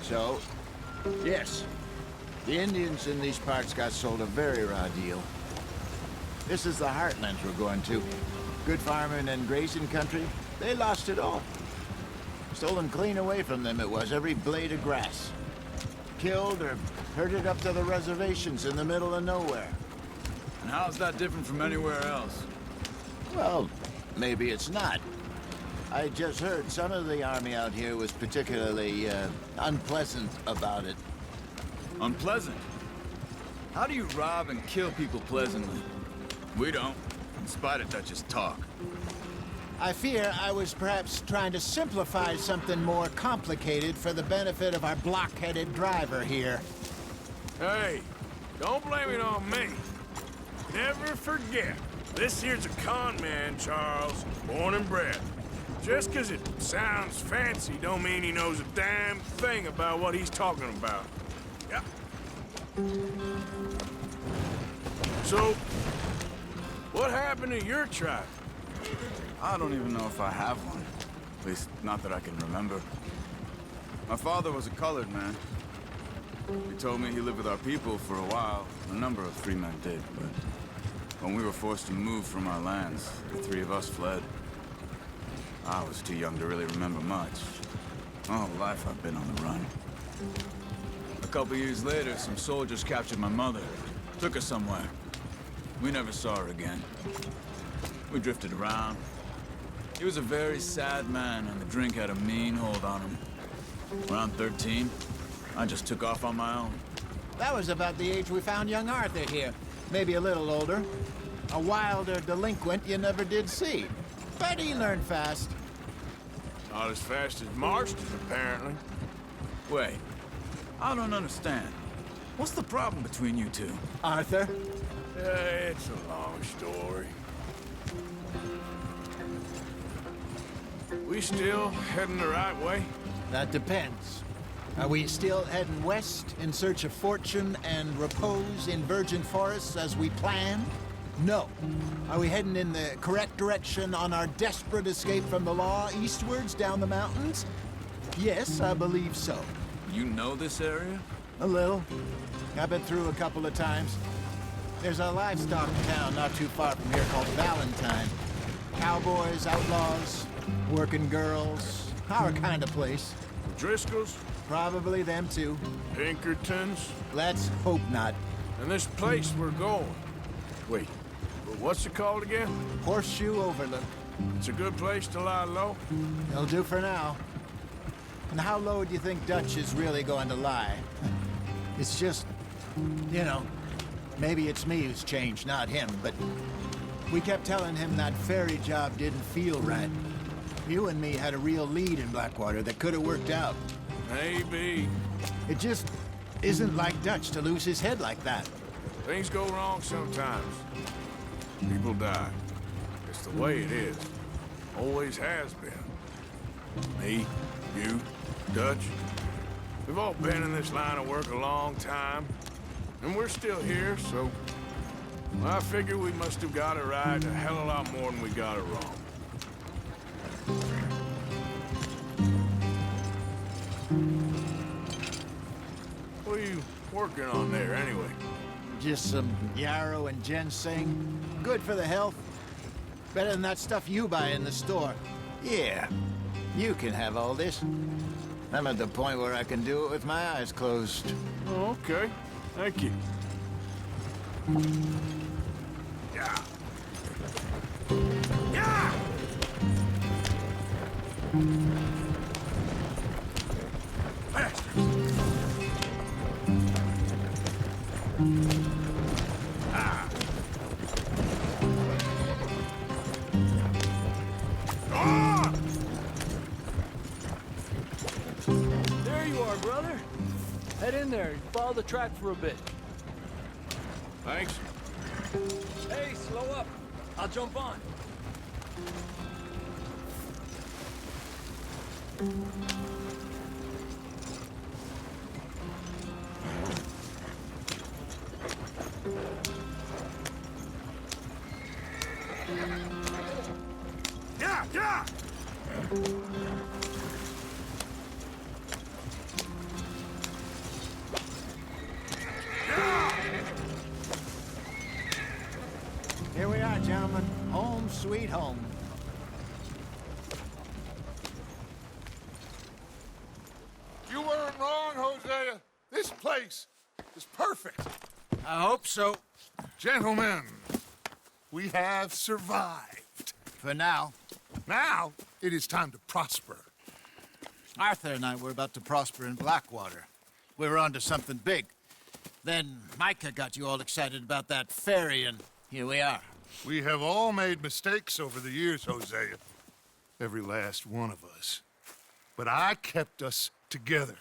So, yes, the Indians in these parts got sold a very raw deal. This is the heartlands we're going to. Good farming and grazing country, they lost it all. Stolen clean away from them it was, every blade of grass. Killed or herded up to the reservations in the middle of nowhere. And how's that different from anywhere else? Well, maybe it's not. I just heard some of the army out here was particularly, unpleasant about it. Unpleasant? How do you rob and kill people pleasantly? We don't, in spite of Dutch's talk. I fear I was perhaps trying to simplify something more complicated for the benefit of our block-headed driver here. Hey, don't blame it on me. Never forget, this here's a con man, Charles, born and bred. Just 'cause it sounds fancy don't mean he knows a damn thing about what he's talking about. Yeah. So, what happened to your tribe? I don't even know if I have one. At least, not that I can remember. My father was a colored man. He told me he lived with our people for a while. A number of free men did, but when we were forced to move from our lands, the three of us fled. I was too young to really remember much. My whole life I've been on the run. A couple years later, some soldiers captured my mother. Took her somewhere. We never saw her again. We drifted around. He was a very sad man, and the drink had a mean hold on him. Around 13, I just took off on my own. That was about the age we found young Arthur here. Maybe a little older. A wilder delinquent you never did see. But he learned fast. Not as fast as Marston, apparently. Wait, I don't understand. What's the problem between you two? Arthur? It's a long story. We still heading the right way? That depends. Are we still heading west in search of fortune and repose in virgin forests as we planned? No. Are we heading in the correct direction on our desperate escape from the law eastwards down the mountains? Yes, I believe so. You know this area? A little. I've been through a couple of times. There's a livestock town not too far from here called Valentine. Cowboys, outlaws, working girls, our kind of place. Driscoll's? Probably them too. Pinkertons? Let's hope not. And this place we're going. Wait, what's it called again? Horseshoe Overlook. It's a good place to lie low? It'll do for now. And how low do you think Dutch is really going to lie? It's just, you know, maybe it's me who's changed, not him, but we kept telling him that ferry job didn't feel right. You and me had a real lead in Blackwater that could have worked out. Maybe. It just isn't like Dutch to lose his head like that. Things go wrong sometimes. People die. It's the way it is. Always has been. Me, you, Dutch. We've all been in this line of work a long time. And we're still here, so... well, I figure we must have got it right a hell of a lot more than we got it wrong. What are you working on there, anyway? Just some yarrow and ginseng. Good for the health. Better than that stuff you buy in the store. Yeah, you can have all this. I'm at the point where I can do it with my eyes closed. Oh, okay. Thank you. Yeah. Yeah! Bastards! Ah! Ah! There you are, brother. Head in there and follow the track for a bit. Thanks. Hey, slow up. I'll jump on. Yeah, yeah! home. You weren't wrong, Hosea. This place is perfect. I hope so. Gentlemen, we have survived. For now. Now, it is time to prosper. Arthur and I were about to prosper in Blackwater. We were onto something big. Then Micah got you all excited about that ferry, and here we are. We have all made mistakes over the years, Hosea. Every last one of us. But I kept us together.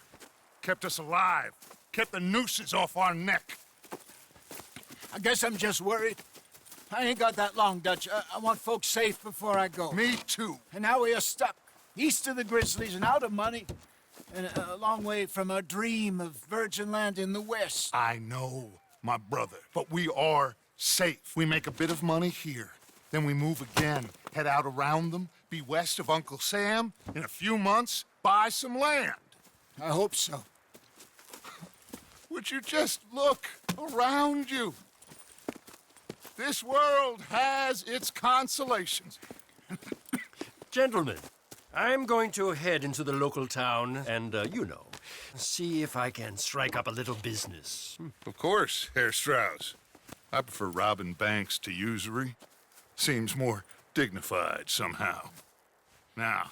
Kept us alive. Kept the nooses off our neck. I guess I'm just worried. I ain't got that long, Dutch. I want folks safe before I go. Me too. And now we are stuck, east of the Grizzlies and out of money, and a long way from our dream of virgin land in the west. I know, my brother, but we are safe. We make a bit of money here, then we move again, head out around them, be west of Uncle Sam, in a few months, buy some land. I hope so. Would you just look around you? This world has its consolations. Gentlemen, I'm going to head into the local town and, see if I can strike up a little business. Of course, Herr Strauss. I prefer robbing banks to usury. Seems more dignified somehow. Now,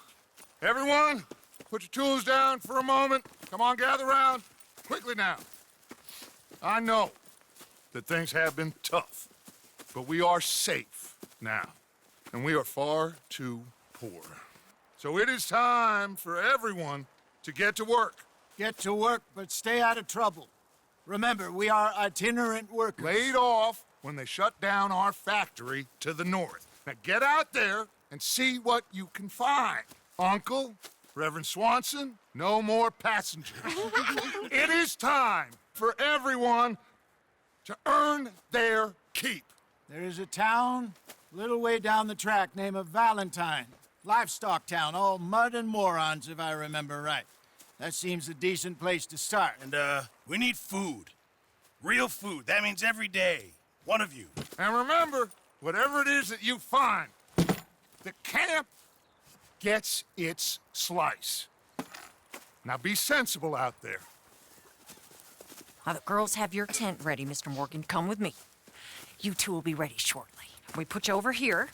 everyone, put your tools down for a moment. Come on, gather round. Quickly now. I know that things have been tough, but we are safe now, and we are far too poor. So it is time for everyone to get to work. Get to work, but stay out of trouble. Remember, we are itinerant workers. Laid off when they shut down our factory to the north. Now get out there and see what you can find. Uncle, Reverend Swanson, no more passengers. It is time for everyone to earn their keep. There is a town a little way down the track named Valentine. Livestock town, all mud and morons, if I remember right. That seems a decent place to start. And, we need food. Real food. That means every day. One of you. And remember, whatever it is that you find, the camp gets its slice. Now be sensible out there. While the girls have your tent ready, Mr. Morgan, come with me. You two will be ready shortly. We put you over here.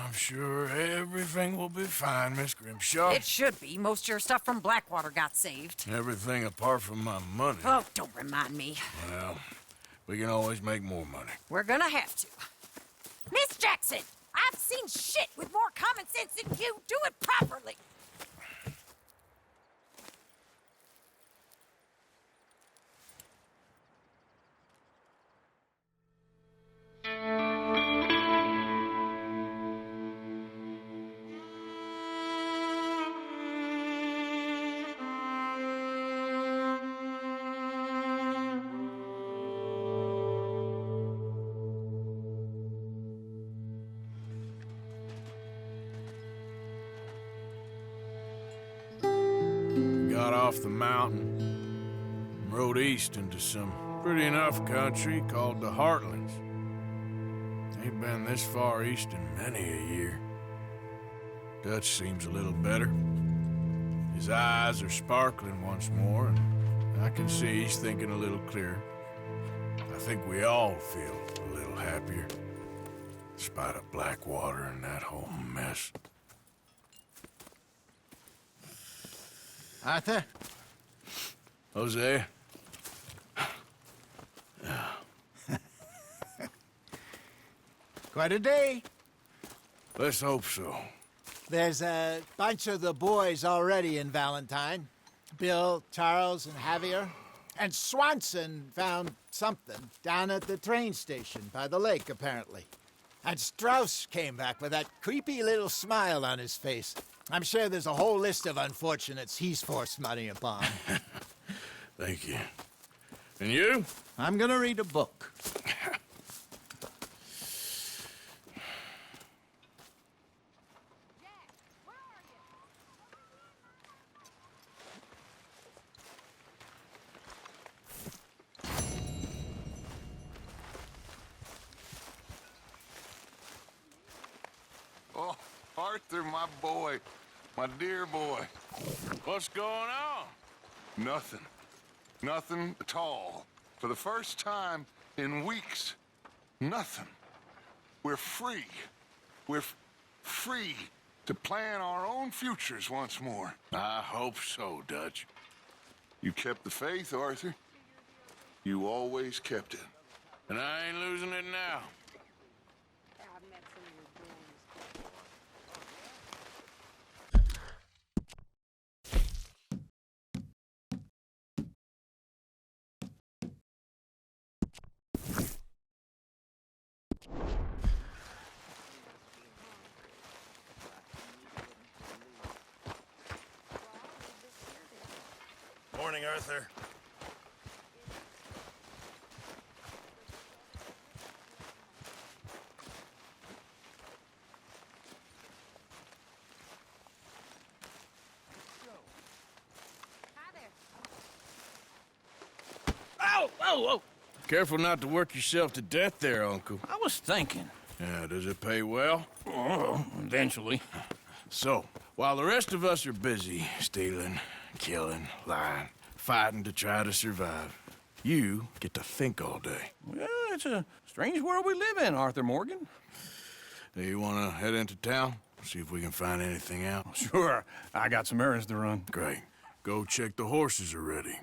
I'm sure everything will be fine, Miss Grimshaw. It should be. Most of your stuff from Blackwater got saved. Everything apart from my money. Oh, don't remind me. Well, we can always make more money. We're gonna have to. Miss Jackson, I've seen shit with more common sense than you. Do it properly. Got off the mountain and rode east into some pretty enough country called the Heartlands. Ain't been this far east in many a year. Dutch seems a little better. His eyes are sparkling once more, and I can see he's thinking a little clearer. I think we all feel a little happier, despite of Blackwater and that whole mess. Arthur? Jose? Quite a day. Let's hope so. There's a bunch of the boys already in Valentine. Bill, Charles, and Javier. And Swanson found something down at the train station by the lake, apparently. And Strauss came back with that creepy little smile on his face. I'm sure there's a whole list of unfortunates he's forced money upon. Thank you. And you? I'm gonna read a book. Arthur, my boy. My dear boy. What's going on? Nothing. Nothing at all. For the first time in weeks, nothing. We're free. We're free to plan our own futures once more. I hope so, Dutch. You kept the faith, Arthur. You always kept it. And I ain't losing it now. Morning, Arthur. Ow! Whoa, whoa! Careful not to work yourself to death there, Uncle. I was thinking. Yeah, does it pay well? Oh, eventually. So, while the rest of us are busy stealing, killing, lying, fighting to try to survive, you get to think all day. Well, it's a strange world we live in, Arthur Morgan. Hey, you want to head into town? See if we can find anything out? Sure, I got some errands to run. Great. Go check the horses are ready.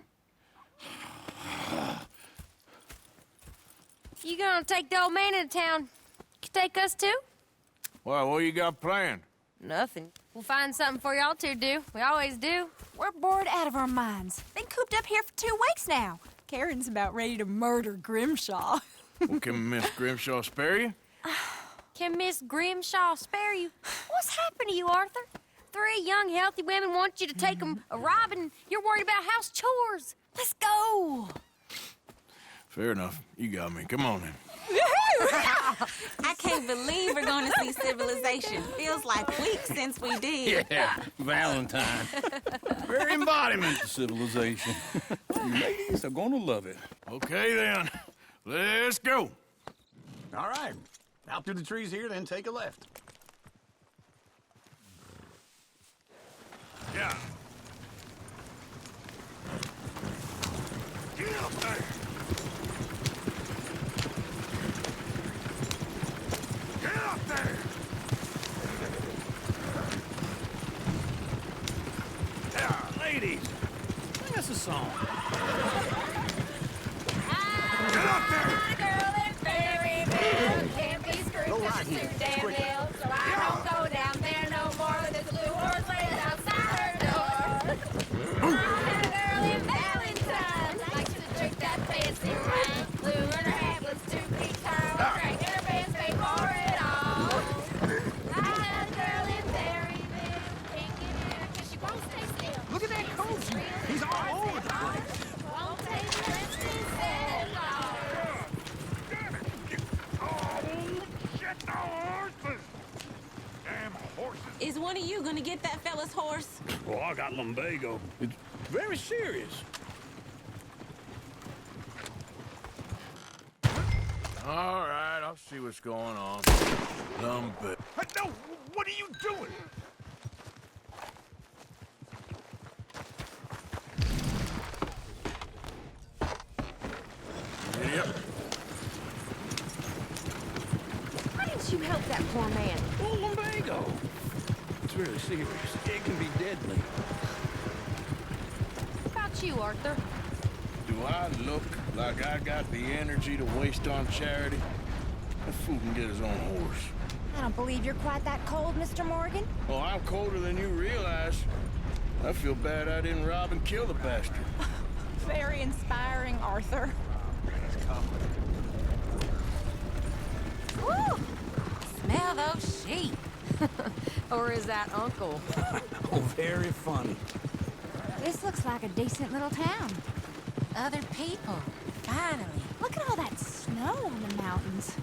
You gonna take the old man into town? You take us too? Well, what you got planned? Nothing. We'll find something for y'all to do. We always do. We're bored out of our minds. Been cooped up here for 2 weeks now. Karen's about ready to murder Grimshaw. Well, can Miss Grimshaw spare you? Can Miss Grimshaw spare you? What's happened to you, Arthur? 3 young, healthy women want you to take them a robbing. You're worried about house chores. Let's go. Fair enough. You got me. Come on then. I can't believe we're going to see civilization. Feels like weeks since we did. Yeah, Valentine. Very embodiment of civilization. Ladies are gonna love it. Okay then. Let's go. All right. Out through the trees here, then take a left. Yeah. Get up there. Get up there. Yeah, ladies, sing us a song. Get up there. Girl in Berryville can't be screwed 'cause she's too damn ill. So I don't go down there no more with this blue horse laying outside her door. I had a girl in Valentine likes to drink that fancy wine. Blue in her hat was 2 feet tall, drank her pants paid for it all. I had a girl in Berryville can't get in her 'cause she won't stay still. Look at that coach. He's all over the place. Won't take the rest instead. Shit, the horses. Damn horses. Is one of you going to get that fella's horse? Well, I got lumbago. It's very serious. All right, I'll see what's going on. Lumber. No, what are you doing? Yep. Why didn't you help that poor man? Oh, lumbago. It's really serious. It can be deadly. What about you, Arthur? Do I look like I got the energy to waste on charity? That fool can get his own horse. I don't believe you're quite that cold, Mr. Morgan. Oh, I'm colder than you realize. I feel bad I didn't rob and kill the bastard. Very inspiring, Arthur. Woo! Smell those sheep. Or is that Uncle? Oh, very funny. This looks like a decent little town. Other people. Finally. Look at all that snow on the mountains.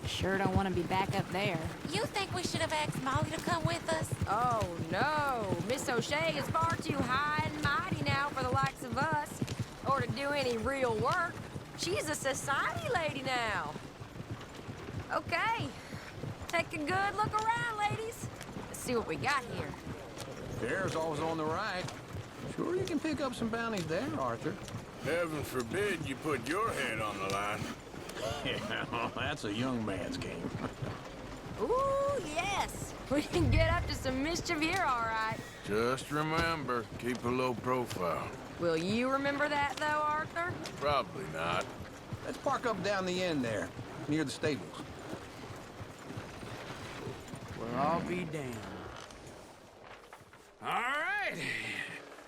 Sure don't want to be back up there. You think we should have asked Molly to come with us? Oh, no. Miss O'Shea is far too high and mighty now for the likes of us. Or to do any real work. She's a society lady now. Okay. Take a good look around, ladies. see what we got here. Fair's always on the right. Sure you can pick up some bounties there, Arthur. Heaven forbid you put your head on the line. Yeah, that's a young man's game. Ooh, yes. We can get up to some mischief here, all right. Just remember, keep a low profile. Will you remember that, though, Arthur? Probably not. Let's park up down the end there, near the stables. Well, I'll be damned. All right.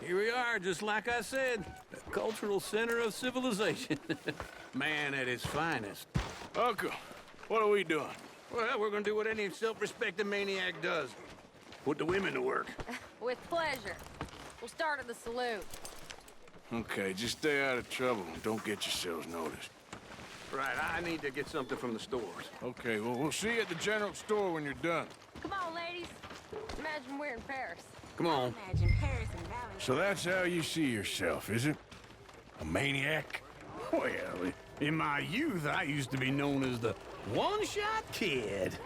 Here we are, just like I said. The cultural center of civilization. Man at his finest. Uncle, what are we doing? Well, we're gonna do what any self-respecting maniac does. Put the women to work. With pleasure. We'll start at the saloon. Okay, just stay out of trouble and don't get yourselves noticed. Right, I need to get something from the stores. Okay, well, we'll see you at the general store when you're done. Come on, ladies. Imagine we're in Paris. Come on. Imagine Paris and Valley. So that's how you see yourself, is it? A maniac? Well, in my youth, I used to be known as the one-shot kid.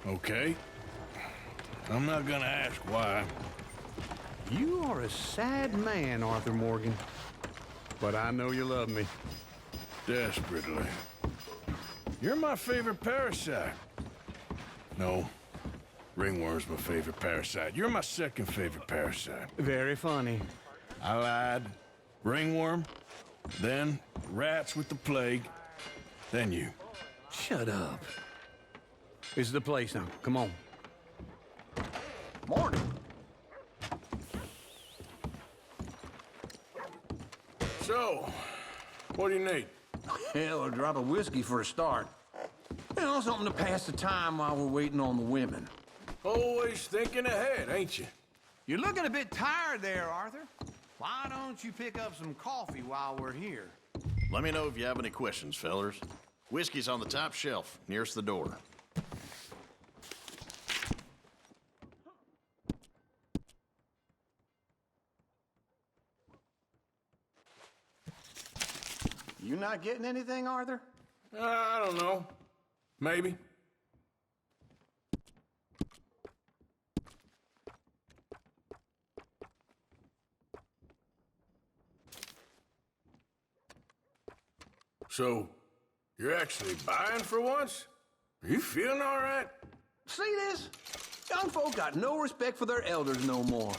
Okay. I'm not gonna ask why. You are a sad man, Arthur Morgan. But I know you love me. Desperately. You're my favorite parasite. No. Ringworm's my favorite parasite. You're my second favorite parasite. Very funny. I lied. Ringworm, then rats with the plague, then you. Shut up. This is the place now. Come on. Morning. So, what do you need? Hell, a drop of whiskey for a start. You know, something to pass the time while we're waiting on the women. Always thinking ahead, ain't you? You're looking a bit tired there, Arthur. Why don't you pick up some coffee while we're here? Let me know if you have any questions, fellers. Whiskey's on the top shelf, nearest the door. You not getting anything, Arthur? I don't know. Maybe. So, you're actually buying for once? Are you feeling all right? See this? Young folk got no respect for their elders no more.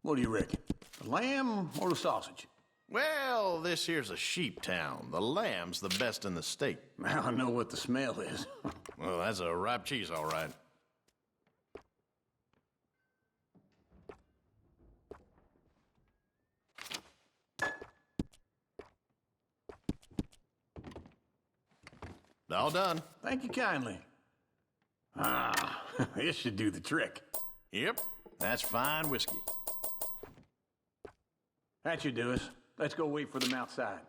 What do you reckon? The lamb or the sausage? Well, this here's a sheep town. The lamb's the best in the state. I know what the smell is. Well, that's a ripe cheese, all right. All done. Thank you kindly. Ah, this should do the trick. Yep, that's fine whiskey. That should do us. Let's go wait for them outside.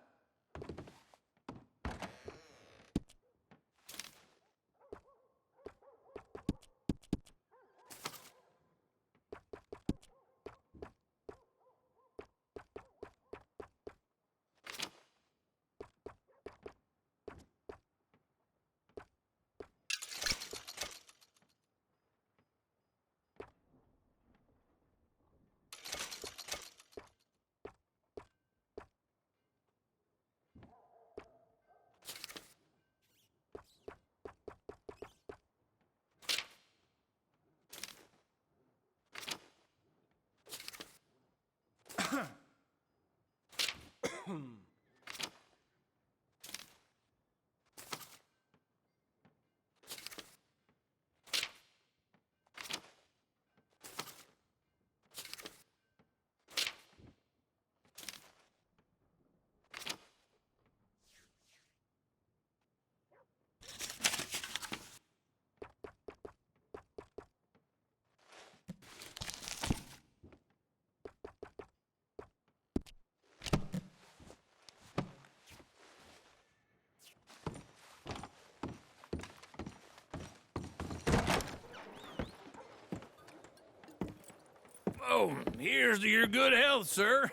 Oh, here's to your good health, sir.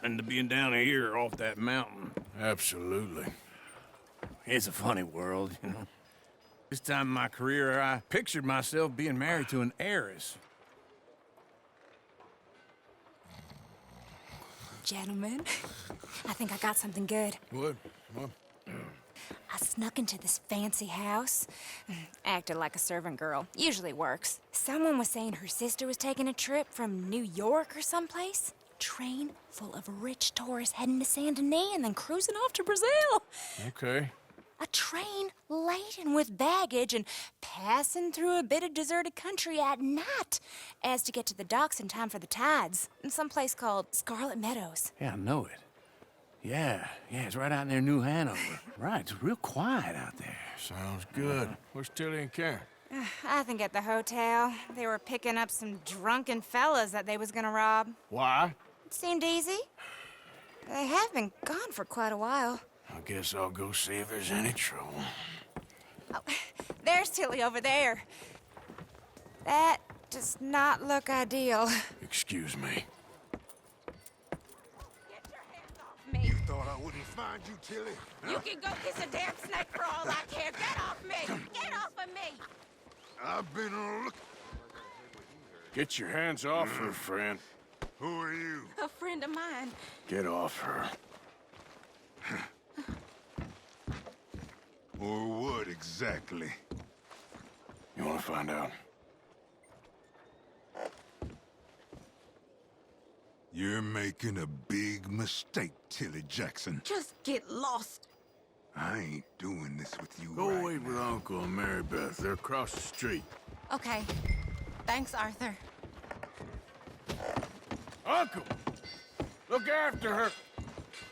And to being down here off that mountain. Absolutely. It's a funny world, you know. This time in my career, I pictured myself being married to an heiress. Gentlemen, I think I got something good. What? I snuck into this fancy house. Acted like a servant girl. Usually works. Someone was saying her sister was taking a trip from New York or someplace. Train full of rich tourists heading to Saint Denis and then cruising off to Brazil. Okay. A train laden with baggage and passing through a bit of deserted country at night as to get to the docks in time for the tides in some place called Scarlet Meadows. Yeah, I know it. Yeah, it's right out near New Hanover. Right, it's real quiet out there. Sounds good. Where's Tilly and Karen? I think at the hotel. They were picking up some drunken fellas that they was gonna rob. Why? It seemed easy. They have been gone for quite a while. I guess I'll go see if there's any trouble. Oh, there's Tilly over there. That does not look ideal. Excuse me. Me. You thought I wouldn't find you, Tilly? You can go kiss a damn snake for all I care. Get off me! Get off of me! I've been on a look. Get your hands off her, friend. Who are you? A friend of mine. Get off her. Or what exactly? You want to find out? You're making a big mistake, Tilly Jackson. Just get lost. I ain't doing this with you Go right wait with now. Uncle and Mary Beth. They're across the street. Okay. Thanks, Arthur. Uncle! Look after her.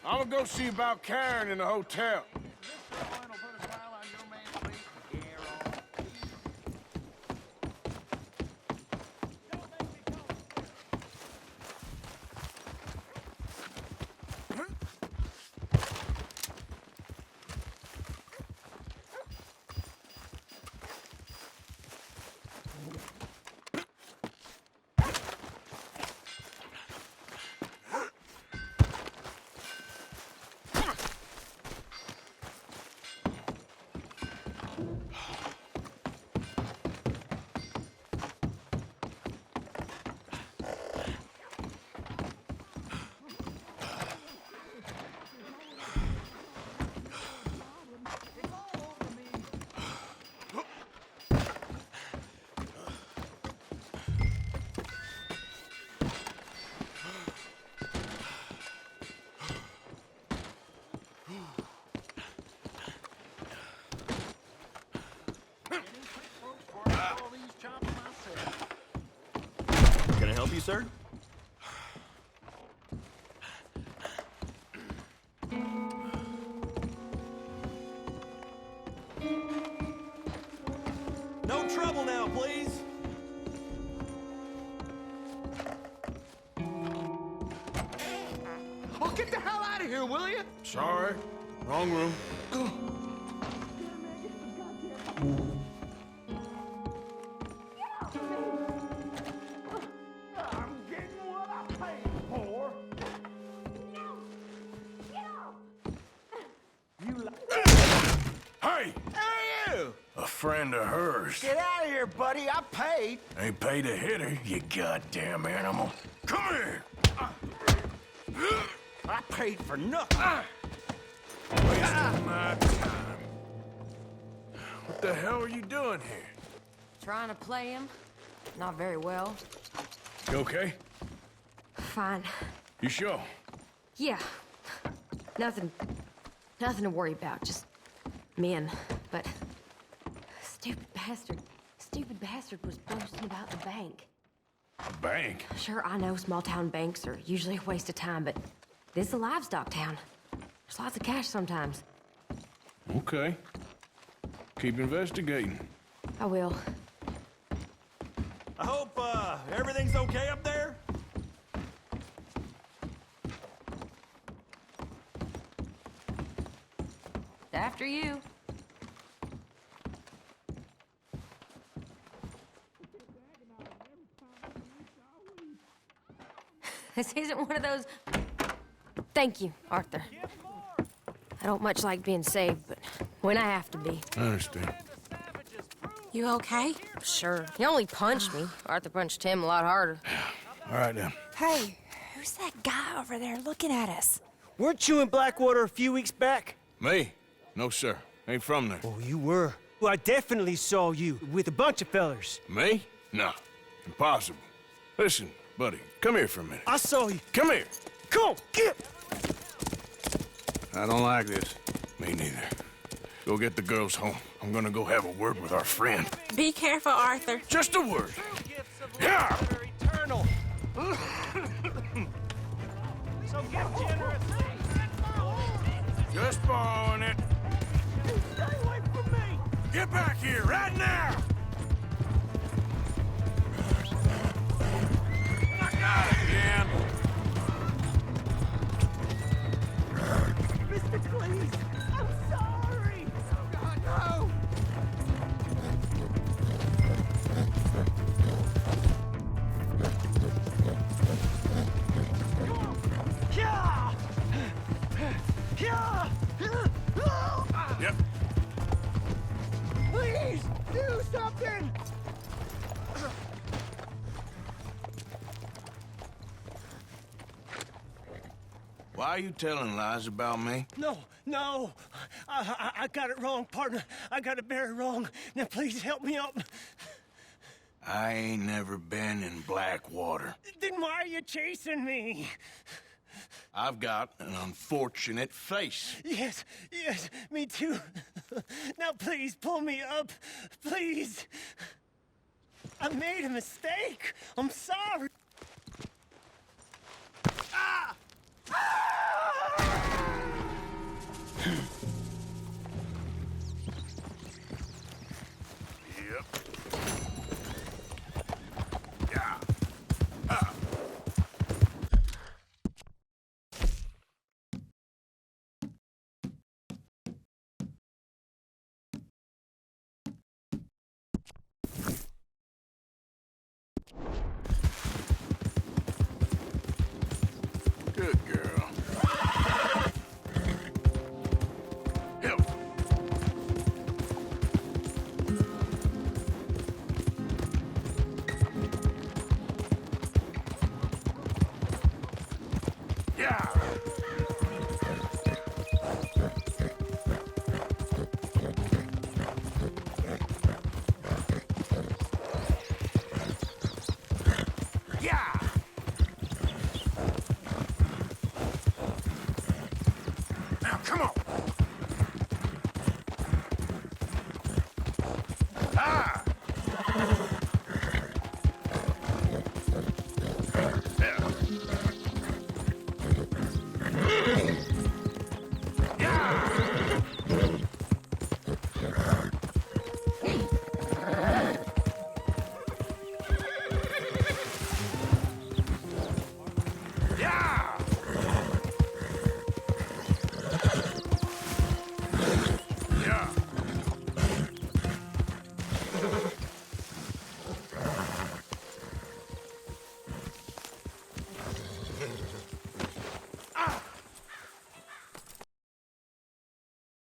I'm gonna go see about Karen in the hotel. Can I help you, sir? No trouble now, please. Oh, get the hell out of here, will you? Sorry. Wrong room. Hey! Who are you? A friend of hers. Get out of here, buddy. I paid. Ain't paid to hit her, you goddamn animal. Come here! I paid for nothing. Wasting my time. What the hell are you doing here? Trying to play him. Not very well. You okay? Fine. You sure? Yeah. Nothing to worry about. Just men. But stupid bastard was boasting about the bank. Bank? Sure, I know small town banks are usually a waste of time, but this is a livestock town. There's lots of cash sometimes. Okay. Keep investigating. I will. I hope, everything's okay up there? After you. This isn't one of those... Thank you, Arthur. I don't much like being saved, but when I have to be. I understand. You okay? Sure. He only punched me. Arthur punched him a lot harder. All right, then. Hey, who's that guy over there looking at us? Weren't you in Blackwater a few weeks back? Me? No, sir. Ain't from there. Oh, you were. Well, I definitely saw you with a bunch of fellers. Me? No. Impossible. Listen, buddy, come here for a minute. I saw you. Come here. Come on, get! I don't like this. Me neither. Go get the girls home. I'm gonna go have a word with our friend. Be careful, Arthur. Just a word. Yeah! Eternal. So give generously. Just borrowing it. Stay away from me! Get back here, right now! I got it again. Mr. Cleese, I'm sorry! Oh, God, no! Yeah! Yeah! Yep. Please, do something! Why are you telling lies about me? No, no. I got it wrong, partner. I got it very wrong. Now, please help me up. I ain't never been in Blackwater. Then why are you chasing me? I've got an unfortunate face. Yes, yes, me too. Now, please, pull me up. Please. I made a mistake. I'm sorry. Ah! Yep. Yeah. Good girl. Help. Yeah.